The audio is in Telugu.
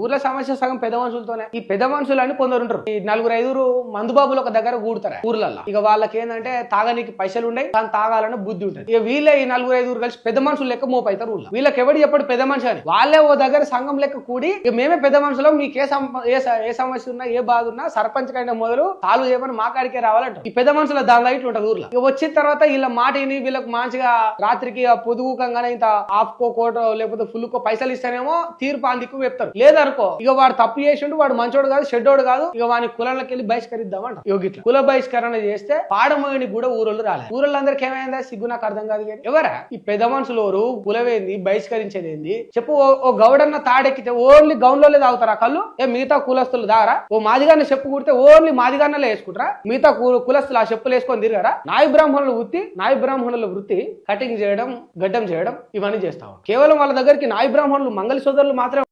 ఊర్ల సమస్య సగం పెద్ద మనుషులతోనే. ఈ పెద్ద మనుషులు అని కొందరు ఉంటారు, ఈ 4-5 మందుబాబులు ఒక దగ్గర కూడతారు ఊర్లలో. ఇక వాళ్ళకి ఏంటంటే తాగనీకి పైసలు ఉన్నాయి, కానీ తాగాలని బుద్ధి ఉంటుంది. ఇక వీళ్ళే ఈ 4-5 కలిసి పెద్ద మనుషులు లెక్క మోపైతారు ఊళ్ళో. వీళ్ళకి ఎవడు చెప్పడు పెద్ద మనిషి అని. వాళ్ళే ఓ దగ్గర సంఘం లెక్క కూడి ఇక మేమే పెద్ద మనుషులు, మీకు ఏ సమస్య ఉన్నా ఏ బాధ ఉన్నా సర్పంచ్ కైనా మొదలు సాల్వ్ చేయమని మా కాడికే రావాలంటారు. ఈ పెద్ద మనుషుల దాని ఇట్లా ఉంటుంది ఊర్లో. ఇక వచ్చిన తర్వాత వీళ్ళ మాటని వీళ్ళకి మంచిగా రాత్రికి పొదుగుకంగానే ఇంత హాఫ్కో కోటో లేకపోతే ఫుల్కో పైసలు ఇస్తానేమో తీర్పు అందికు చెప్తారు. లేదనుకో ఇక వాడు తప్పు చేసిండు, వాడు మంచోడు కాదు షెడ్డోడు కాదు, ఇక వాని కులంలోకి వెళ్ళి బహిష్కరిద్దామంట. యోగిట్ల కుల బహిష్కరణ చేస్తే పాడమోయని కూడా ఊరోళ్ళు రాలేదు. ఊరోళ్ళందరికీ ఏమైందా సిగ్గు నాకు అర్థం కాదు. కానీ ఎవరా ఈ పెద్ద మనుషులు ఎవరు, కులవేంది, బహిష్కరించేది ఏంది చెప్పు. ఓ గౌడన్న తాడెక్కితే ఓన్లీ గౌన్లోనే తాగుతారా కళ్ళు? మిగతా కులస్తులు దారా? ఓ మాదిగాన్న చెప్పు కుడితే ఓన్లీ మాదిగాన్నలే వేసుకుంటారా? మిగతా కులస్తులు ఆ చెప్పులు వేసుకొని తిరగారా? నాయ బ్రాహ్మణుల వృత్తి కటింగ్ చేయడం, గడ్డం చేయడం, ఇవన్నీ చేస్తాం. కేవలం వాళ్ళ దగ్గరికి నాయ బ్రాహ్మణులు మంగళ సోదరులు మాత్రమే